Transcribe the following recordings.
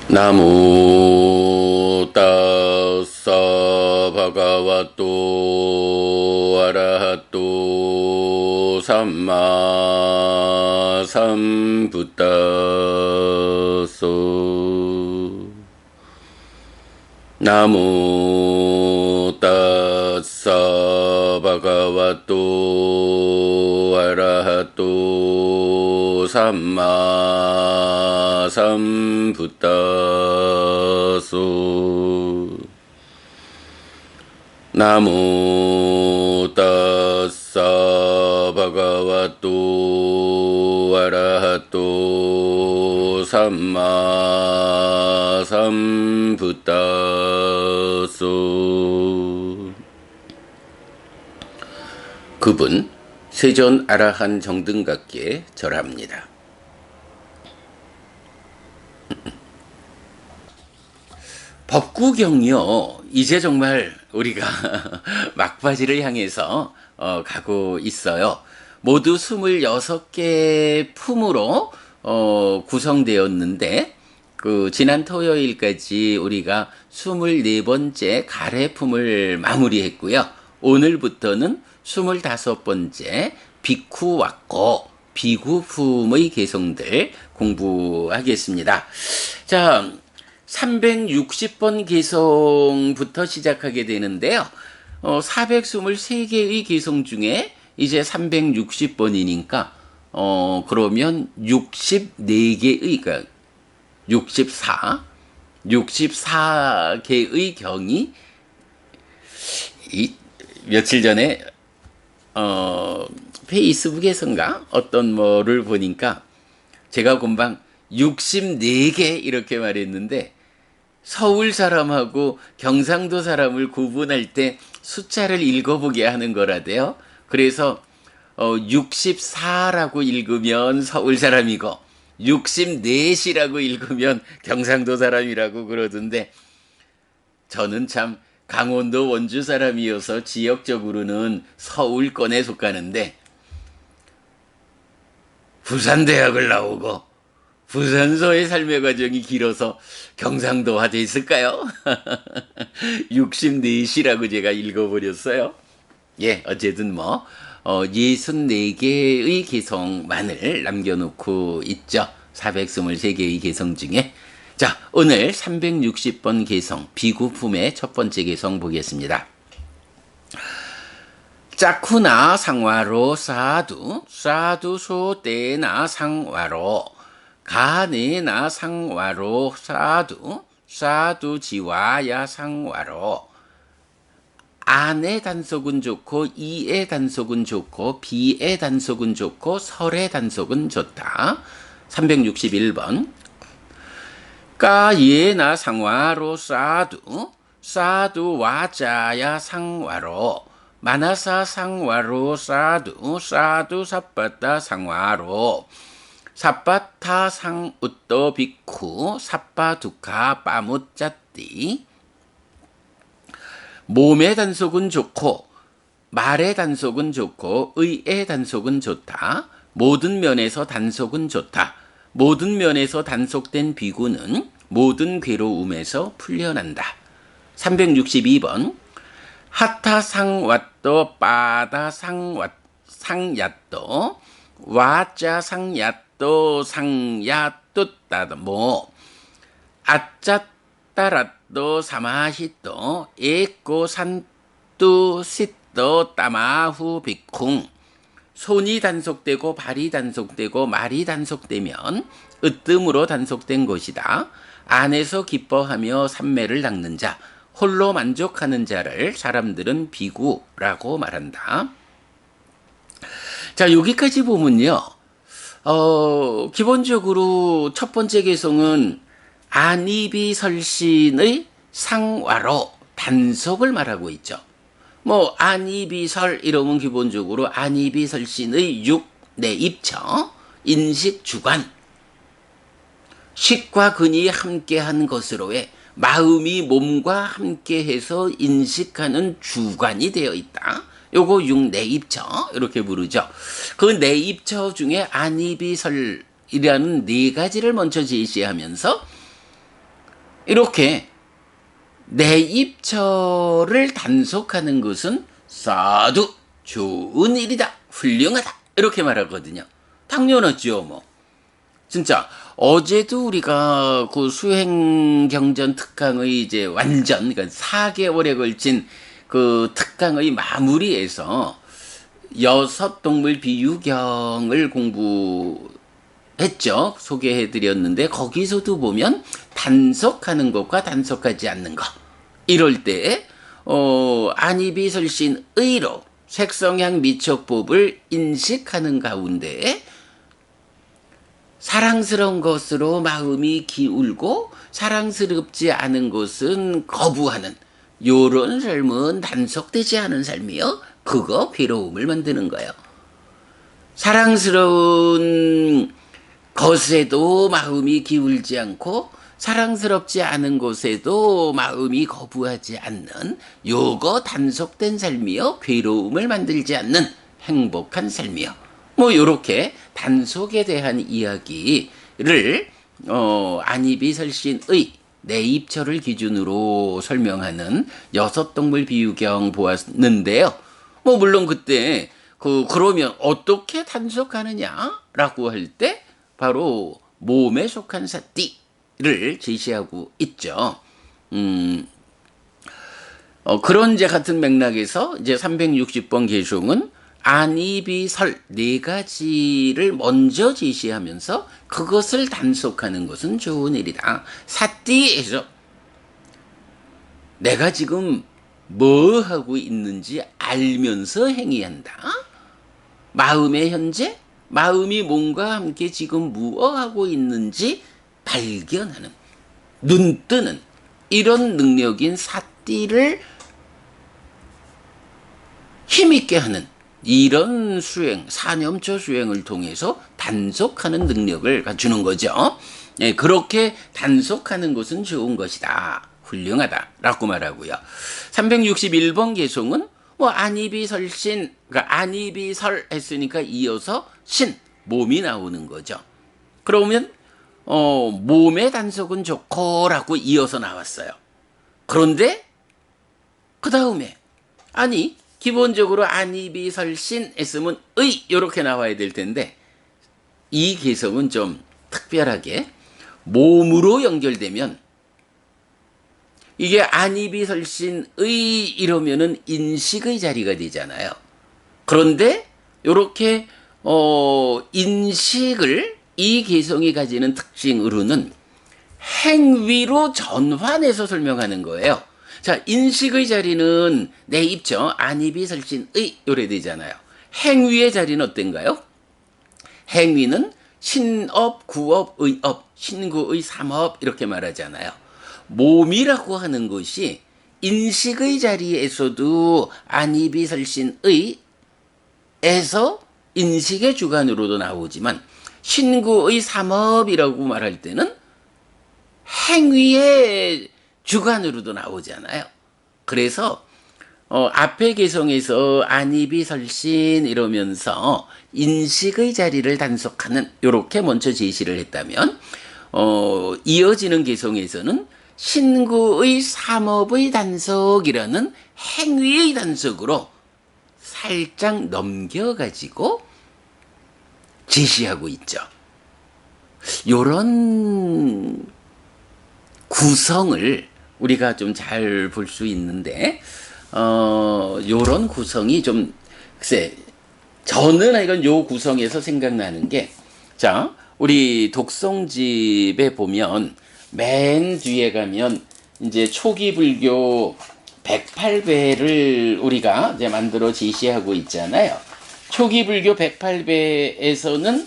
나무 따사 바가와또 아라하또 삼마 삼부따소 나무 따사 바가와또 아라하또 삼마 삼부따소 나무 따사 바가와또 아라하또 삼마 삼부따소. 그분 세존 아라한 정등각기에 절합니다. 법구경이요, 이제 정말 우리가 막바지를 향해서 가고 있어요. 모두 26개 품으로 구성되었는데, 지난 토요일까지 우리가 24번째 가래품을 마무리했고요. 오늘부터는 25번째 비쿠와꼬 비구품의 개성들 공부하겠습니다. 자, 360번 개성부터 시작하게 되는데요. 423개의 개성 중에 이제 360번이니까 그러면 64개의, 그러니까 64개의 경이 며칠 전에 페이스북에선가 어떤 뭐를 보니까 제가 금방 64개 이렇게 말했는데, 서울 사람하고 경상도 사람을 구분할 때 숫자를 읽어보게 하는 거라대요. 그래서 64라고 읽으면 서울 사람이고 64이라고 읽으면 경상도 사람이라고 그러던데, 저는 참 강원도 원주 사람이어서 지역적으로는 서울권에 속하는데 부산대학을 나오고 부산서의 삶의 과정이 길어서 경상도화 됐을까요? 64시라고 제가 읽어버렸어요. 예, 어쨌든 64개의 개성만을 남겨놓고 있죠. 423개의 개성 중에. 자, 오늘 360번 개성 비구품의 첫 번째 개성 보겠습니다. 짜쿠나 상와로 사두 소떼나 상와로 가네나 상와로 사두 지와야 상와로. 안의 단속은 좋고 이의 단속은 좋고 비의 단속은 좋고 설의 단속은 좋다. 361번. 까예나 상와로 사두 와자야 상와로 마나사 상와로 사두 삿바타 상와로 삿바타 상웃도 비쿠 삿바두카 빠무짜띠. 몸의 단속은 좋고 말의 단속은 좋고 의의 단속은 좋다. 모든 면에서 단속은 좋다. 모든 면에서 단속된 비구는 모든 괴로움에서 풀려난다. 362번. 하타 상왓도 빠다 상얏도 와짜 상얏도 상얏뚜따도 아짜 따라또 사마히또 에꼬 산뚜 시또 따마후 비쿵. 손이 단속되고 발이 단속되고 말이 단속되면 으뜸으로 단속된 것이다. 안에서 기뻐하며 삼매를 닦는 자, 홀로 만족하는 자를 사람들은 비구라고 말한다. 자, 여기까지 보면요, 기본적으로 첫 번째 개성은 안이비설신의 상와로 단속을 말하고 있죠. 안이비설 이러면 기본적으로 안이비설신의 육, 내 입처, 인식, 주관, 식과 근이 함께한 것으로의 마음이 몸과 함께해서 인식하는 주관이 되어 있다. 요거 육내입처 이렇게 부르죠. 그 내입처 중에 안이비설이라는 네 가지를 먼저 제시하면서 이렇게 내입처를 단속하는 것은 사두 좋은 일이다, 훌륭하다 이렇게 말하거든요. 당연하죠. 뭐 진짜 어제도 우리가 그 수행경전 특강의 이제 완전 그러니까 4개월에 걸친 그 특강의 마무리에서 여섯 동물 비유경을 공부했죠. 소개해드렸는데 거기서도 보면 단속하는 것과 단속하지 않는 것 이럴 때 안이비설신의로 색성향 미척법을 인식하는 가운데 사랑스러운 것으로 마음이 기울고 사랑스럽지 않은 것은 거부하는 요런 삶은 단속되지 않은 삶이요. 그거 괴로움을 만드는 거예요. 사랑스러운 것에도 마음이 기울지 않고 사랑스럽지 않은 것에도 마음이 거부하지 않는 요거 단속된 삶이요. 괴로움을 만들지 않는 행복한 삶이요. 뭐 요렇게 단속에 대한 이야기를 안이비설신의 내입처를 기준으로 설명하는 여섯 동물 비유경 보았는데요. 뭐 물론 그때 그러면 어떻게 단속하느냐라고 할 때 바로 몸에 속한 사띠를 제시하고 있죠. 그런 이제 같은 맥락에서 이제 360번 개송은 안이비설 네 가지를 먼저 제시하면서 그것을 단속하는 것은 좋은 일이다. 사띠에서 내가 지금 뭐 하고 있는지 알면서 행위한다. 마음의 현재, 마음이 몸과 함께 지금 무엇 하고 있는지 발견하는, 눈 뜨는 이런 능력인 사띠를 힘있게 하는 이런 수행, 사념처 수행을 통해서 단속하는 능력을 갖추는 거죠. 예, 그렇게 단속하는 것은 좋은 것이다. 훌륭하다라고 말하고요. 361번 개송은 뭐 안이비설신, 그러니까 안이비설 했으니까 이어서 신, 몸이 나오는 거죠. 그러면 몸의 단속은 좋고라고 이어서 나왔어요. 그런데 그 다음에 아니 기본적으로 안이비설신 했으면 의 이렇게 나와야 될 텐데 이 개성은 좀 특별하게 몸으로 연결되면 이게 안이비설신의 이러면은 인식의 자리가 되잖아요. 그런데 이렇게 인식을 이 개성이 가지는 특징으로는 행위로 전환해서 설명하는 거예요. 자, 인식의 자리는 내 입죠. 안이비설신의 요래 되잖아요. 행위의 자리는 어떤가요? 행위는 신업, 구업, 의업, 신구의 삼업 이렇게 말하잖아요. 몸이라고 하는 것이 인식의 자리에서도 안이비설신의 에서 인식의 주관으로도 나오지만 신구의 삼업이라고 말할 때는 행위의 주관으로도 나오잖아요. 그래서 앞의 개성에서 안이비설신 이러면서 인식의 자리를 단속하는 요렇게 먼저 제시를 했다면 이어지는 개성에서는 신구의 삼업의 단속이라는 행위의 단속으로 살짝 넘겨가지고 제시하고 있죠. 요런 구성을 우리가 좀 잘 볼 수 있는데 요런 구성이 좀 글쎄 저는 이건 요 구성에서 생각나는 게 자 우리 독성집에 보면 맨 뒤에 가면 이제 초기 불교 108배를 우리가 이제 만들어 제시하고 있잖아요. 초기 불교 108배에서는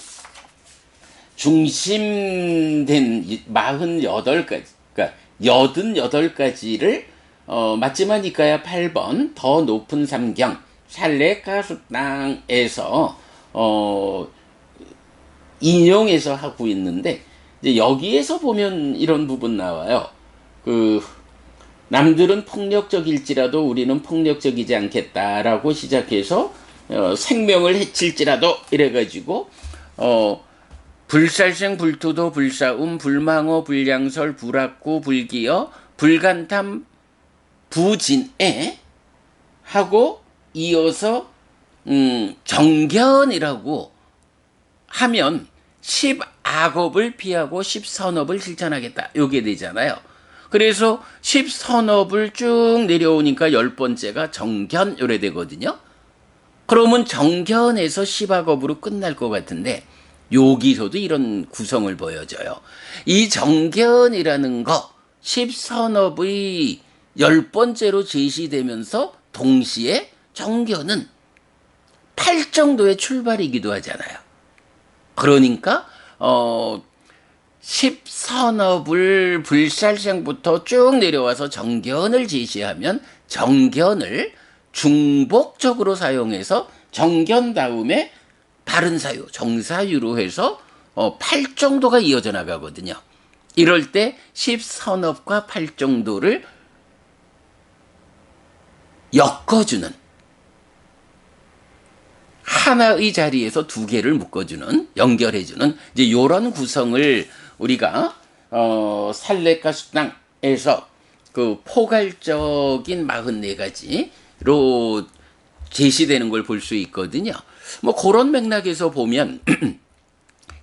중심된 48가지, 그러니까 88가지를 맞지마니까야 8번 더 높은 삼경 샬레카수땅에서 인용해서 하고 있는데 이제 여기에서 보면 이런 부분 나와요. 남들은 폭력적일지라도 우리는 폭력적이지 않겠다라고 시작해서 생명을 해칠지라도 이래가지고 불살생 불토도 불사움 불망어 불량설 불악구 불기어 불간탐 부진에 하고 이어서 정견이라고 하면 10악업을 피하고 10선업을 실천하겠다. 요게 되잖아요. 그래서 10선업을 쭉 내려오니까 10번째가 정견 요래 되거든요. 그러면 정견에서 10악업으로 끝날 것 같은데 여기서도 이런 구성을 보여줘요. 이 정견이라는 거 10선업의 10번째로 제시되면서 동시에 정견은 8정도의 출발이기도 하잖아요. 그러니까 10선업을 불살생부터 쭉 내려와서 정견을 제시하면 정견을 중복적으로 사용해서 정견 다음에 바른 사유, 정사유로 해서 8정도가 이어져 나가거든요. 이럴 때 10선업과 8정도를 엮어주는 하나의 자리에서 두 개를 묶어주는, 연결해주는 이제 이런 구성을 우리가 살레카 수당에서 그 포괄적인 44가지로 제시되는 걸 볼 수 있거든요. 뭐 그런 맥락에서 보면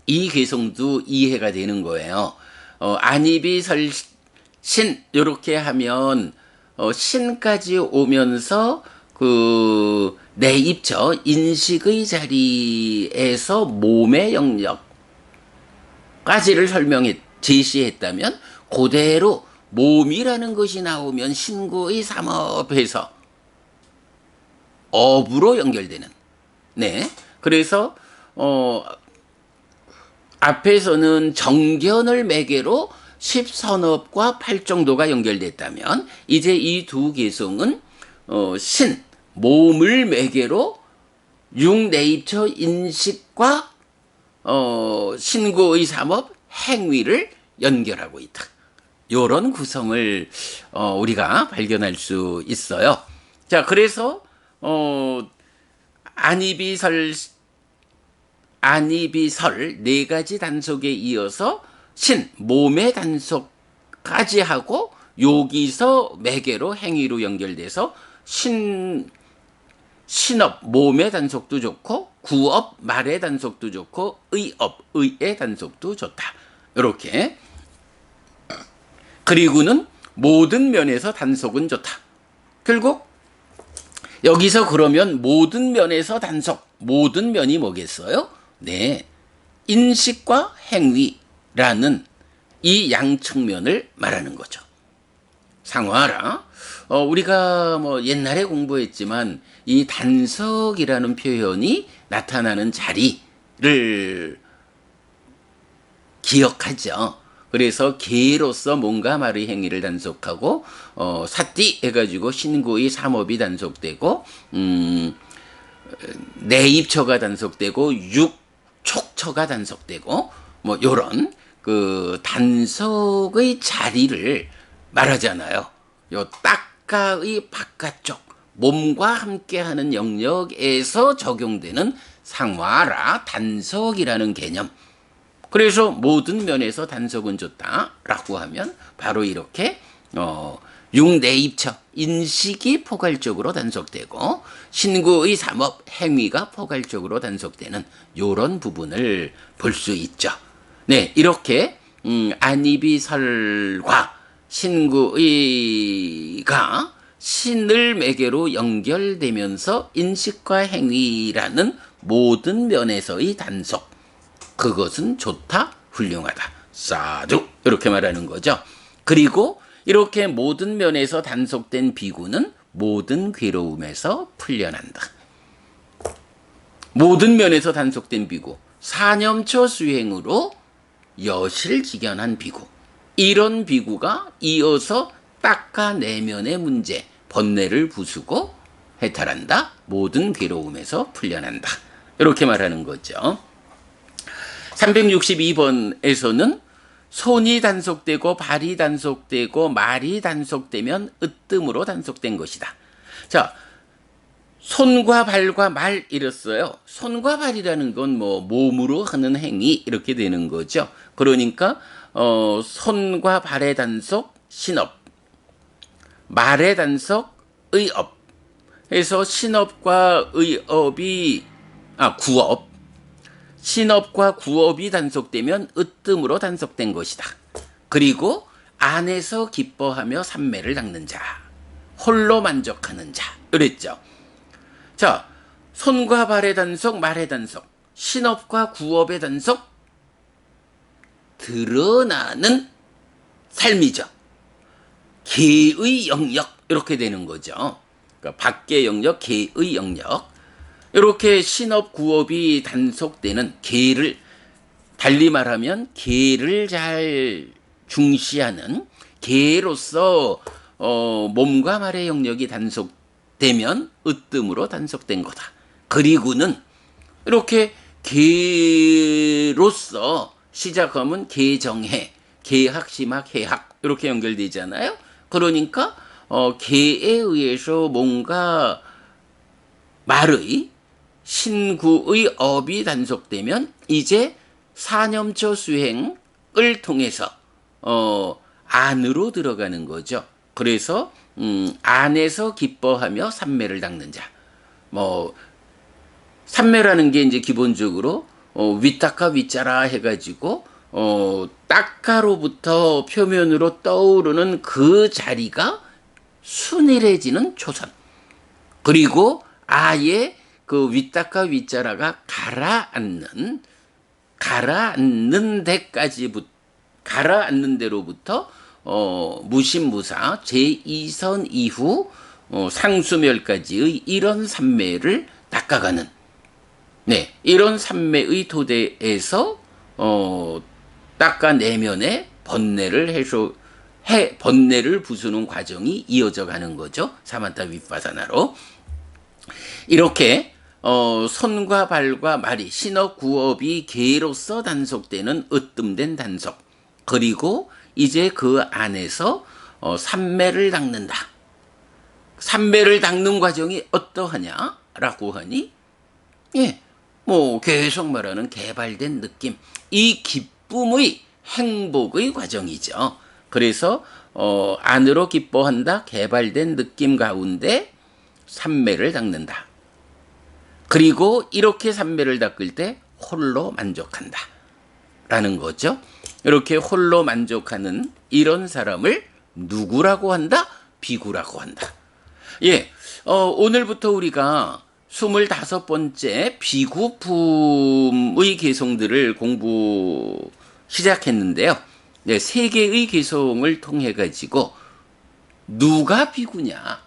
이 개성도 이해가 되는 거예요. 안입이 설신 이렇게 하면 신까지 오면서 그 내입처 인식의 자리에서 몸의 영역까지를 제시했다면 그대로 몸이라는 것이 나오면 신구의 삼업에서 업으로 연결되는. 네. 그래서 앞에서는 정견을 매개로 10선업과 8정도가 연결됐다면 이제 이 두 개성은 신, 몸을 매개로 육내입처 인식과 신구의 삼업, 행위를 연결하고 있다. 이런 구성을 우리가 발견할 수 있어요. 자, 그래서 안입이설 네 가지 단속에 이어서 신, 몸의 단속까지 하고 여기서 매개로 행위로 연결돼서 신업, 몸의 단속도 좋고 구업, 말의 단속도 좋고 의업, 의의 단속도 좋다. 이렇게. 그리고는 모든 면에서 단속은 좋다. 결국 여기서 그러면 모든 면에서 단속, 모든 면이 뭐겠어요? 네, 인식과 행위라는 이 양측면을 말하는 거죠. 상화라. 우리가 뭐 옛날에 공부했지만 이 단석이라는 표현이 나타나는 자리를 기억하죠. 그래서 개로서 뭔가 말의 행위를 단속하고 사띠 해가지고 신구의 삼업이 단속되고 내입처가 단속되고 육촉처가 단속되고 뭐 요런 그 단속의 자리를 말하잖아요. 요 딱가의 바깥쪽 몸과 함께하는 영역에서 적용되는 상화라 단석이라는 개념. 그래서 모든 면에서 단속은 좋다라고 하면 바로 이렇게 육내입처 인식이 포괄적으로 단속되고 신구의 삼업 행위가 포괄적으로 단속되는 이런 부분을 볼 수 있죠. 네, 이렇게 안입이설과 신구의가 신을 매개로 연결되면서 인식과 행위라는 모든 면에서의 단속, 그것은 좋다, 훌륭하다, 사두 이렇게 말하는 거죠. 그리고 이렇게 모든 면에서 단속된 비구는 모든 괴로움에서 풀려난다. 모든 면에서 단속된 비구, 사념처 수행으로 여실직연한 비구, 이런 비구가 이어서 딱가 내면의 문제, 번뇌를 부수고 해탈한다. 모든 괴로움에서 풀려난다. 이렇게 말하는 거죠. 362번에서는 손이 단속되고 발이 단속되고 말이 단속되면 으뜸으로 단속된 것이다. 자, 손과 발과 말 이랬어요. 손과 발이라는 건 뭐 몸으로 하는 행위 이렇게 되는 거죠. 그러니까 손과 발의 단속 신업, 말의 단속 의업 해서 신업과 의업이 구업, 신업과 구업이 단속되면 으뜸으로 단속된 것이다. 그리고 안에서 기뻐하며 삼매를 닦는 자, 홀로 만족하는 자 그랬죠. 자, 손과 발의 단속, 말의 단속, 신업과 구업의 단속, 드러나는 삶이죠. 개의 영역 이렇게 되는 거죠. 그러니까 밖의 영역, 개의 영역. 이렇게 신업, 구업이 단속되는 개를, 달리 말하면 개를 잘 중시하는 개로서 몸과 말의 영역이 단속되면 으뜸으로 단속된 거다. 그리고는 이렇게 개로서 시작하면 개정해, 개학, 심학, 해학 이렇게 연결되잖아요. 그러니까 개에 의해서 뭔가 말의 신구의 업이 단속되면 이제 사념처 수행을 통해서 안으로 들어가는 거죠. 그래서 안에서 기뻐하며 삼매를 닦는 자. 뭐 삼매라는 게 이제 기본적으로 위닦아 위자라 해가지고 닦아로부터 표면으로 떠오르는 그 자리가 순일해지는 초선. 그리고 아예 그 위닦아 위자라가 가라앉는 데로부터 무신무사 제2선 이후 상수멸까지의 이런 삼매를 닦아가는, 네, 이런 삼매의 토대에서 닦아 내면에 번뇌를 번뇌를 부수는 과정이 이어져 가는 거죠. 사마타 위파사나로. 이렇게 손과 발과 말이 신업 구업이 개로서 단속되는 으뜸된 단속. 그리고 이제 그 안에서 삼매를 닦는다. 삼매를 닦는 과정이 어떠하냐라고 하니, 예, 뭐 계속 말하는 개발된 느낌, 이 기쁨의 행복의 과정이죠. 그래서 안으로 기뻐한다, 개발된 느낌 가운데 삼매를 닦는다. 그리고 이렇게 삼매를 닦을 때 홀로 만족한다 라는 거죠. 이렇게 홀로 만족하는 이런 사람을 누구라고 한다? 비구라고 한다. 예, 오늘부터 우리가 25번째 비구품의 개송들을 공부 시작했는데요. 네, 3개의 개송을 통해 가지고 누가 비구냐라고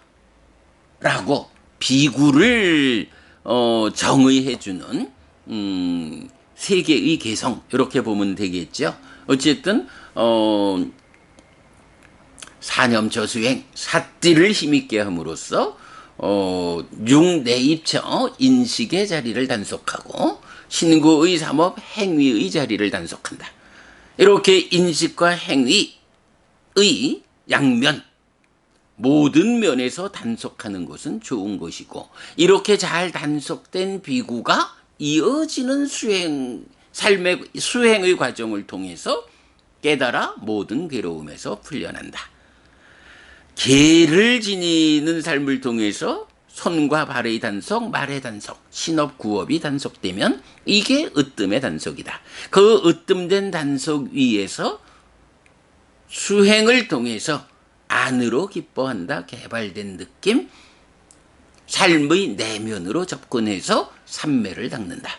비구를 정의해주는 3개의 개성 이렇게 보면 되겠죠. 어쨌든 사념처수행 사띠를 힘있게 함으로써 육내입처 인식의 자리를 단속하고 신구의 삼업 행위의 자리를 단속한다. 이렇게 인식과 행위의 양면 모든 면에서 단속하는 것은 좋은 것이고, 이렇게 잘 단속된 비구가 이어지는 삶의 수행의 과정을 통해서 깨달아 모든 괴로움에서 풀려난다. 개를 지니는 삶을 통해서 손과 발의 단속, 말의 단속, 신업 구업이 단속되면 이게 으뜸의 단속이다. 그 으뜸된 단속 위에서 수행을 통해서 안으로 기뻐한다, 개발된 느낌, 삶의 내면으로 접근해서 삼매를 닦는다.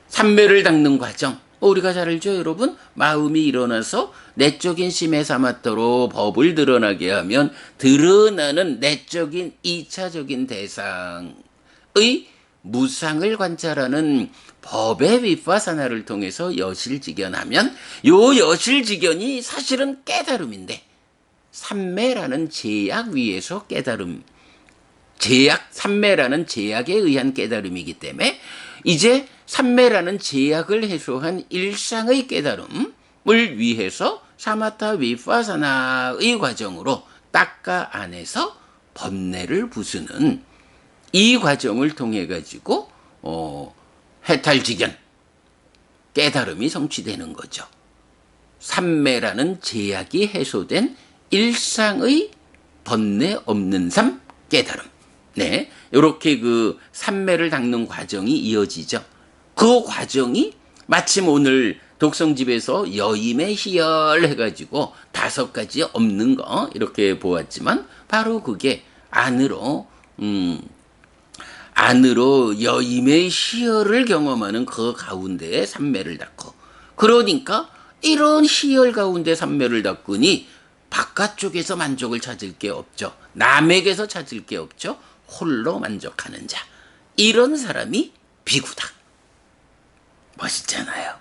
삼매를 닦는 과정, 우리가 잘 알죠, 여러분? 마음이 일어나서 내적인 심에 삼았도록 법을 드러나게 하면 드러나는 내적인 2차적인 대상의 무상을 관찰하는 법의 위파사나를 통해서 여실직연하면 요 여실직연이 사실은 깨달음인데, 삼매라는 제약 위에서 삼매라는 제약에 의한 깨달음이기 때문에 이제 삼매라는 제약을 해소한 일상의 깨달음을 위해서 사마타 위파사나의 과정으로 닦아 안에서 번뇌를 부수는 이 과정을 통해 가지고 해탈직연 깨달음이 성취되는 거죠. 삼매라는 제약이 해소된 일상의 번뇌 없는 삶 깨달음. 네, 이렇게 그 삼매를 닦는 과정이 이어지죠. 그 과정이 마침 오늘 독성집에서 여임의 희열 해가지고 5가지 없는 거 이렇게 보았지만 바로 그게 안으로 여임의 희열을 경험하는 그 가운데에 삼매를 닦고, 그러니까 이런 희열 가운데 삼매를 닦으니 바깥쪽에서 만족을 찾을 게 없죠. 남에게서 찾을 게 없죠. 홀로 만족하는 자. 이런 사람이 비구다. 멋있잖아요.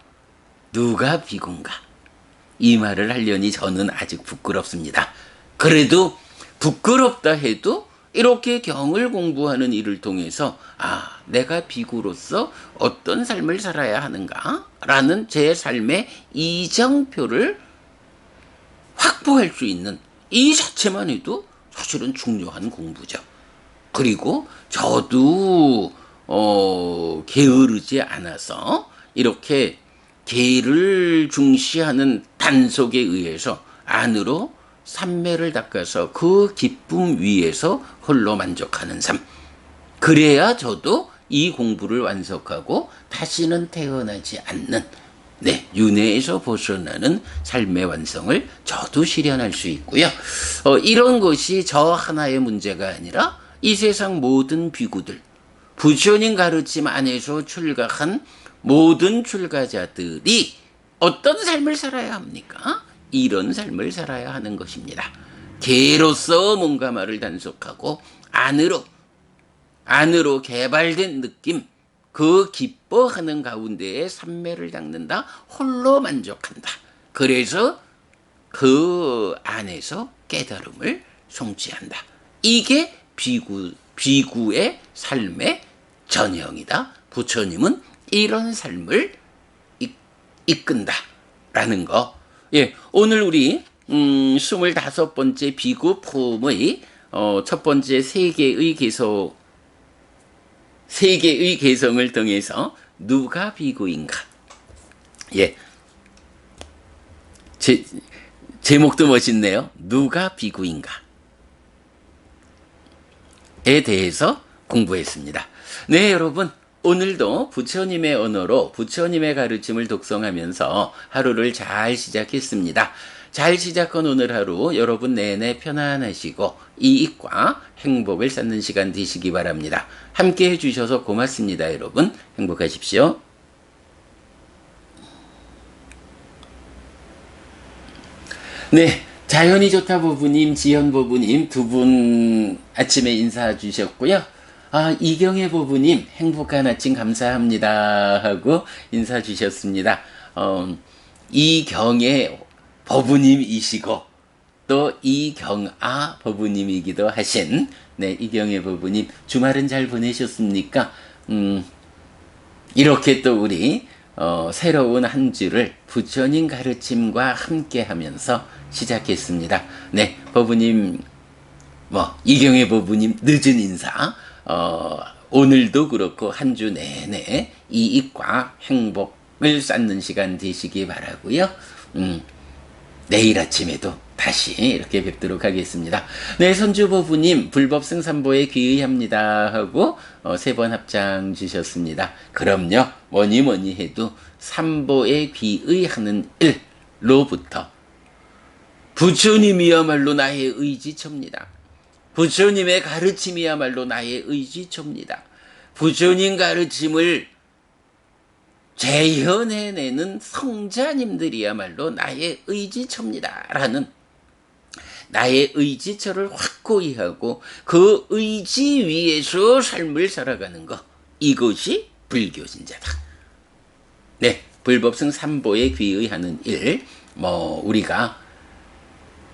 누가 비구인가? 이 말을 하려니 저는 아직 부끄럽습니다. 그래도 부끄럽다 해도 이렇게 경을 공부하는 일을 통해서 내가 비구로서 어떤 삶을 살아야 하는가? 라는 제 삶의 이정표를 확보할 수 있는 이 자체만 해도 사실은 중요한 공부죠. 그리고 저도 게으르지 않아서 이렇게 개를 중시하는 단속에 의해서 안으로 삼매를 닦아서 그 기쁨 위에서 홀로 만족하는 삶. 그래야 저도 이 공부를 완성하고 다시는 태어나지 않는 윤회에서 벗어나는 삶의 완성을 저도 실현할 수 있고요. 이런 것이 저 하나의 문제가 아니라 이 세상 모든 비구들, 부처님 가르침 안에서 출가한 모든 출가자들이 어떤 삶을 살아야 합니까? 이런 삶을 살아야 하는 것입니다. 개로서 뭔가 말을 단속하고 안으로 개발된 느낌, 그 기뻐하는 가운데에 삼매를 닦는다. 홀로 만족한다. 그래서 그 안에서 깨달음을 성취한다. 이게 비구의 삶의 전형이다. 부처님은 이런 삶을 이끈다라는 거. 예, 오늘 우리 25번째 비구 폼의 첫 번째 세 개의 개성을 통해서 누가 비구인가? 예, 제목도 멋있네요. 누가 비구인가? 에 대해서 공부했습니다. 네, 여러분. 오늘도 부처님의 언어로 부처님의 가르침을 독성하면서 하루를 잘 시작했습니다. 잘 시작한 오늘 하루 여러분 내내 편안하시고 이익과 행복을 쌓는 시간 되시기 바랍니다. 함께 해주셔서 고맙습니다. 여러분 행복하십시오. 네, 자연이 좋다 보부님, 지연 보부님 두 분 아침에 인사 주셨고요. 이경혜 보부님 행복한 아침 감사합니다 하고 인사 주셨습니다. 이경혜 보부님이시고 또 이경아 보부님이기도 하신 이경혜 보부님 주말은 잘 보내셨습니까? 이렇게 또 우리 새로운 한 주를 부처님 가르침과 함께 하면서 시작했습니다. 네, 보부님 이경혜 보부님 늦은 인사. 오늘도 그렇고 한 주 내내 이익과 행복을 쌓는 시간 되시기 바라고요. 내일 아침에도 다시 이렇게 뵙도록 하겠습니다. 네, 선주보부님 불법 승산보에 귀의합니다 하고 3번 합장 주셨습니다. 그럼요. 뭐니 해도 삼보에 귀의하는 일로부터 부처님이야말로 나의 의지처입니다. 부처님의 가르침이야말로 나의 의지처입니다. 부처님 가르침을 재현해내는 성자님들이야말로 나의 의지처입니다. 라는 나의 의지처를 확고히 하고 그 의지 위에서 삶을 살아가는 것, 이것이 불교 신자다. 네, 불법승 삼보에 귀의하는 일, 우리가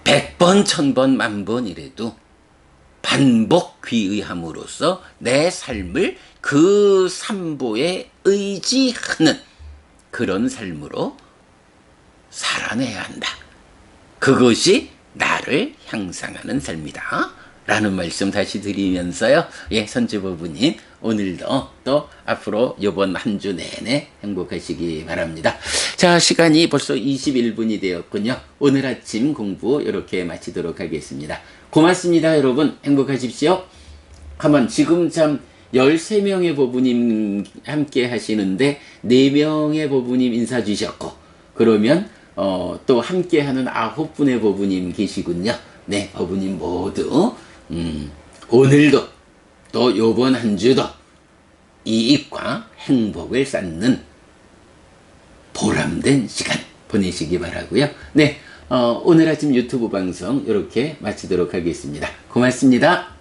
100번, 1000번, 10,000번이라도 반복 귀의함으로써 내 삶을 그 삼보에 의지하는 그런 삶으로 살아내야 한다. 그것이 나를 향상하는 삶이다. 라는 말씀 다시 드리면서요. 예, 선주부부님 오늘도 또 앞으로 요번 한 주 내내 행복하시기 바랍니다. 자, 시간이 벌써 21분이 되었군요. 오늘 아침 공부 이렇게 마치도록 하겠습니다. 고맙습니다, 여러분. 행복하십시오. 가만 지금 참 13명의 보부님 함께 하시는데 4명의 보부님 인사 주셨고 그러면 또 함께 하는 9분의 보부님 계시군요. 네, 보부님 모두 오늘도 또 요번 한 주도 이익과 행복을 쌓는 보람된 시간 보내시기 바라고요. 네, 오늘 아침 유튜브 방송 이렇게 마치도록 하겠습니다. 고맙습니다.